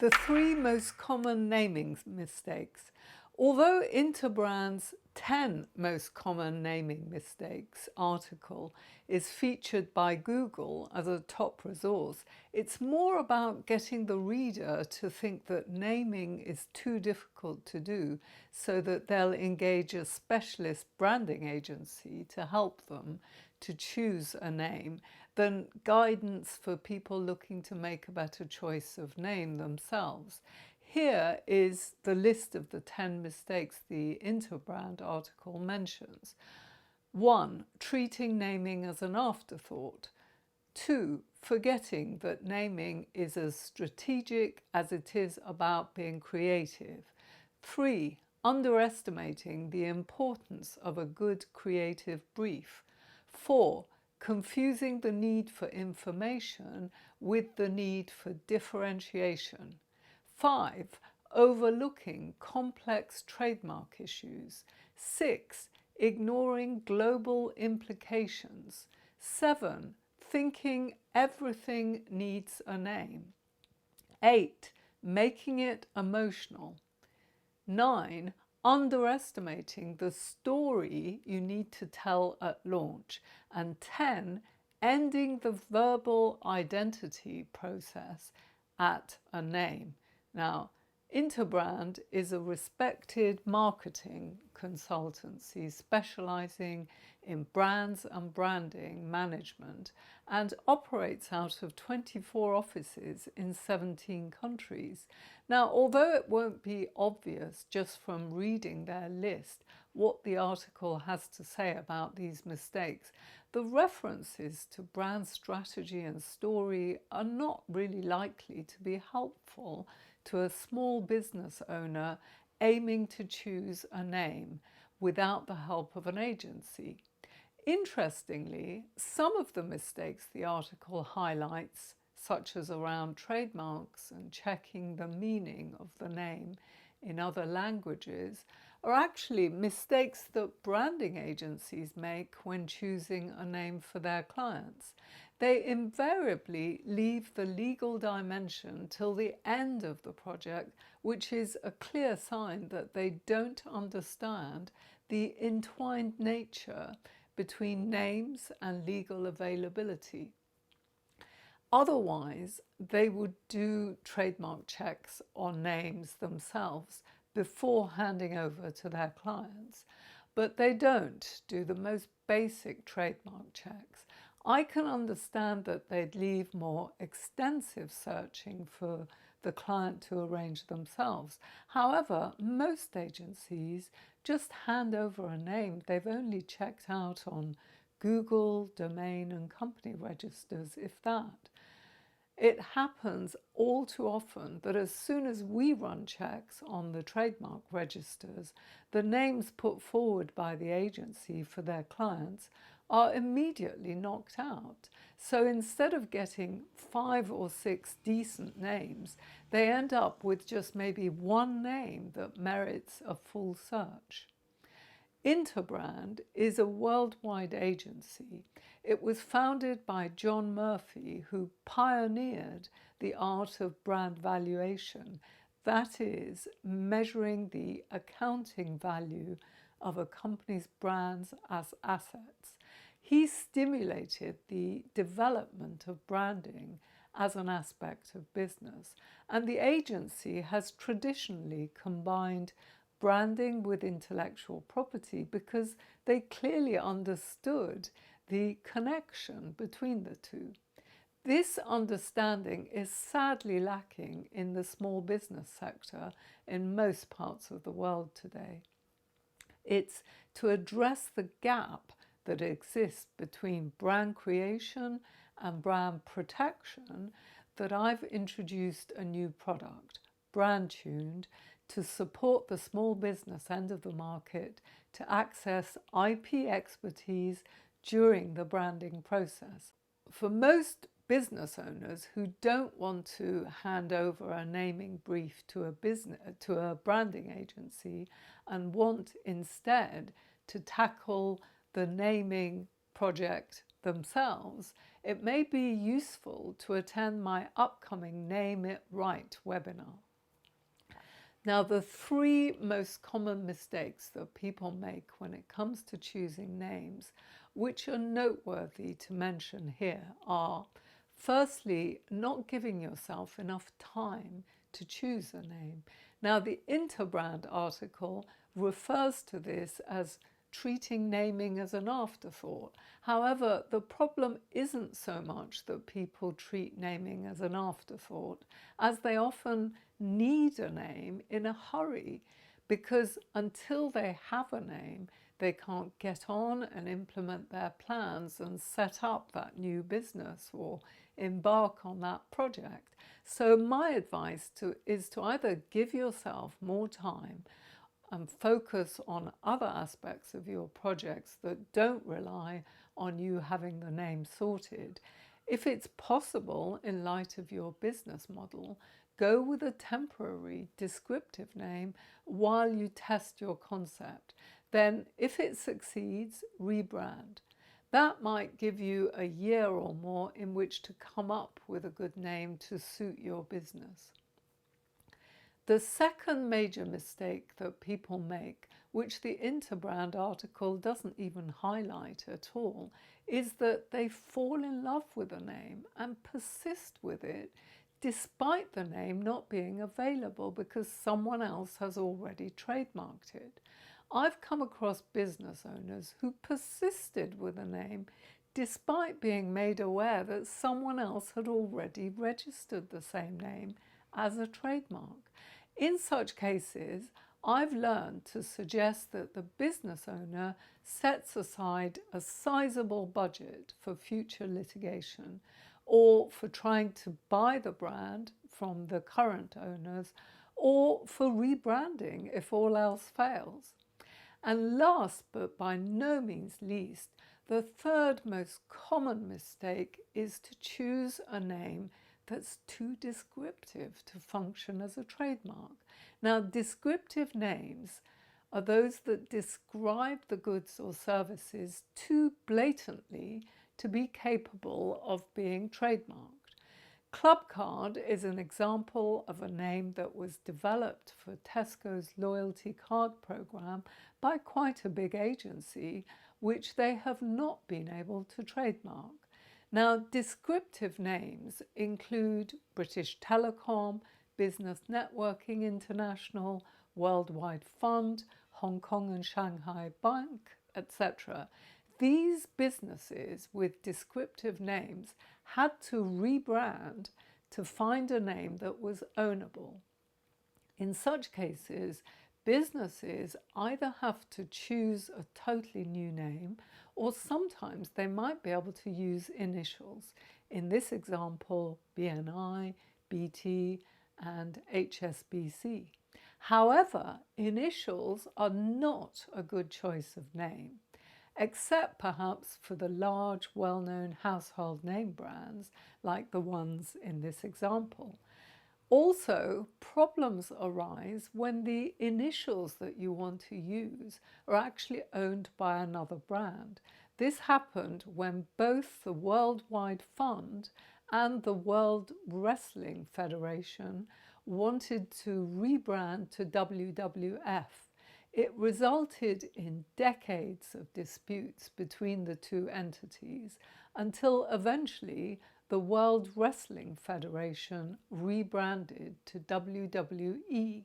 The three most common naming mistakes. Although Interbrand's 10 most common naming mistakes article is featured by Google as a top resource, it's more about getting the reader to think that naming is too difficult to do so that they'll engage a specialist branding agency to help them to choose a name than guidance for people looking to make a better choice of name themselves. Here is the list of the 10 mistakes the Interbrand article mentions. 1. Treating naming as an afterthought. 2. Forgetting that naming is as strategic as it is about being creative. 3. Underestimating the importance of a good creative brief. 4. Confusing the need for information with the need for differentiation. 5. Overlooking complex trademark issues. 6. Ignoring global implications. 7. Thinking everything needs a name. 8. Making it emotional. 9. Underestimating the story you need to tell at launch. And 10. Ending the verbal identity process at a name. Now, Interbrand is a respected marketing consultancy specializing in brands and branding management and operates out of 24 offices in 17 countries. Now, although it won't be obvious just from reading their list what the article has to say about these mistakes, the references to brand strategy and story are not really likely to be helpful to a small business owner aiming to choose a name without the help of an agency. Interestingly, some of the mistakes the article highlights, such as around trademarks and checking the meaning of the name in other languages, are actually mistakes that branding agencies make when choosing a name for their clients. They invariably leave the legal dimension till the end of the project, which is a clear sign that they don't understand the entwined nature between names and legal availability. Otherwise, they would do trademark checks on names themselves before handing over to their clients, but they don't do the most basic trademark checks. I can understand that they'd leave more extensive searching for the client to arrange themselves. However, most agencies just hand over a name they've only checked out on Google, domain and company registers, if that. It happens all too often that as soon as we run checks on the trademark registers, the names put forward by the agency for their clients are immediately knocked out. So instead of getting 5 or 6 decent names, they end up with just maybe one name that merits a full search. Interbrand is a worldwide agency. It was founded by John Murphy, who pioneered the art of brand valuation, that is, measuring the accounting value of a company's brands as assets. He stimulated the development of branding as an aspect of business, and the agency has traditionally combined branding with intellectual property because they clearly understood the connection between the two. This understanding is sadly lacking in the small business sector in most parts of the world today. It's to address the gap that exists between brand creation and brand protection that I've introduced a new product, Brand Tuned, to support the small business end of the market to access IP expertise during the branding process. For most business owners who don't want to hand over a naming brief to a branding agency and want instead to tackle the naming project themselves, it may be useful to attend my upcoming Name It Right webinar. Now, the three most common mistakes that people make when it comes to choosing names, which are noteworthy to mention here, are firstly, not giving yourself enough time to choose a name. Now, the Interbrand article refers to this as treating naming as an afterthought. However, the problem isn't so much that people treat naming as an afterthought, as they often need a name in a hurry, because until they have a name, they can't get on and implement their plans and set up that new business or embark on that project. So my advice is to either give yourself more time and focus on other aspects of your projects that don't rely on you having the name sorted. If it's possible, in light of your business model, go with a temporary descriptive name while you test your concept. Then, if it succeeds, rebrand. That might give you a year or more in which to come up with a good name to suit your business. The second major mistake that people make, which the Interbrand article doesn't even highlight at all, is that they fall in love with a name and persist with it despite the name not being available because someone else has already trademarked it. I've come across business owners who persisted with a name despite being made aware that someone else had already registered the same name as a trademark. In such cases, I've learned to suggest that the business owner sets aside a sizable budget for future litigation or for trying to buy the brand from the current owners or for rebranding if all else fails. And last but by no means least, the third most common mistake is to choose a name that's too descriptive to function as a trademark. Now, descriptive names are those that describe the goods or services too blatantly to be capable of being trademarked. Clubcard is an example of a name that was developed for Tesco's loyalty card program by quite a big agency, which they have not been able to trademark. Now, descriptive names include British Telecom, Business Networking International, Worldwide Fund, Hong Kong and Shanghai Bank, etc. These businesses with descriptive names had to rebrand to find a name that was ownable. In such cases, businesses either have to choose a totally new name, or sometimes they might be able to use initials. In this example, BNI, BT, and HSBC. However, initials are not a good choice of name, except perhaps for the large, well-known household name brands like the ones in this example. Also, problems arise when the initials that you want to use are actually owned by another brand. This happened when both the Worldwide Fund and the World Wrestling Federation wanted to rebrand to WWF. It resulted in decades of disputes between the two entities until eventually the World Wrestling Federation rebranded to WWE.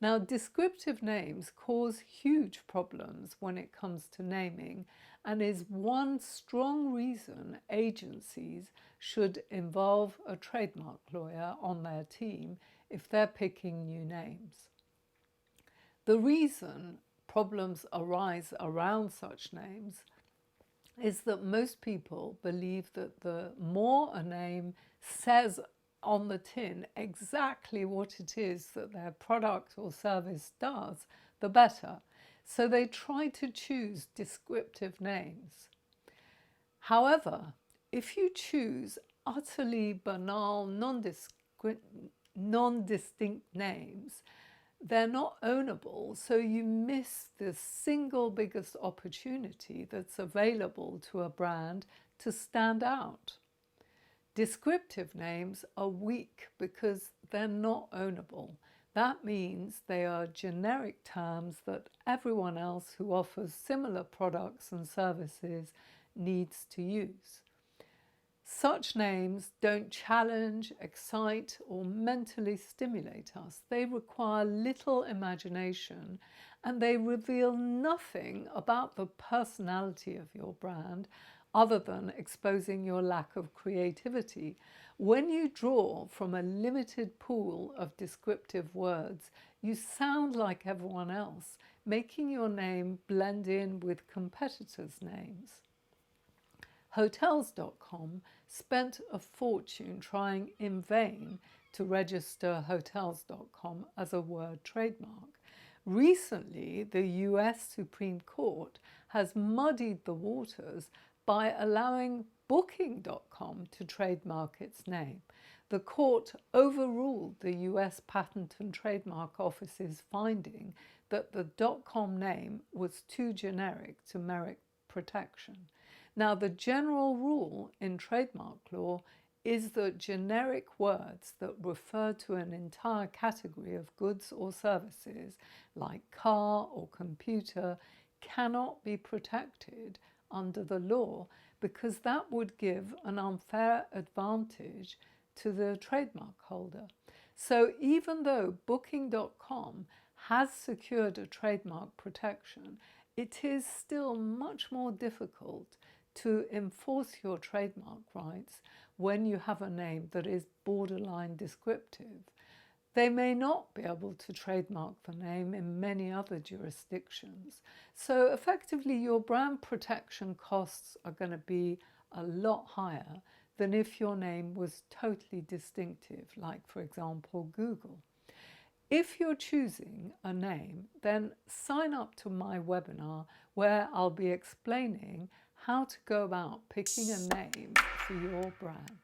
Now, descriptive names cause huge problems when it comes to naming and is one strong reason agencies should involve a trademark lawyer on their team if they're picking new names. The reason problems arise around such names is that most people believe that the more a name says on the tin exactly what it is that their product or service does, the better. So they try to choose descriptive names. However, if you choose utterly banal, non-distinct names, they're not ownable, so you miss the single biggest opportunity that's available to a brand to stand out. Descriptive names are weak because they're not ownable. That means they are generic terms that everyone else who offers similar products and services needs to use. Such names don't challenge, excite, or mentally stimulate us. They require little imagination and they reveal nothing about the personality of your brand other than exposing your lack of creativity. When you draw from a limited pool of descriptive words, you sound like everyone else, making your name blend in with competitors' names. Hotels.com spent a fortune trying in vain to register Hotels.com as a word trademark. Recently, the US Supreme Court has muddied the waters by allowing Booking.com to trademark its name. The court overruled the US Patent and Trademark Office's finding that the .com name was too generic to merit protection. Now, the general rule in trademark law is that generic words that refer to an entire category of goods or services, like car or computer, cannot be protected under the law because that would give an unfair advantage to the trademark holder. So even though Booking.com has secured a trademark protection, it is still much more difficult to enforce your trademark rights when you have a name that is borderline descriptive. They may not be able to trademark the name in many other jurisdictions. So effectively, your brand protection costs are going to be a lot higher than if your name was totally distinctive, like, for example, Google. If you're choosing a name, then sign up to my webinar where I'll be explaining how to go about picking a name for your brand.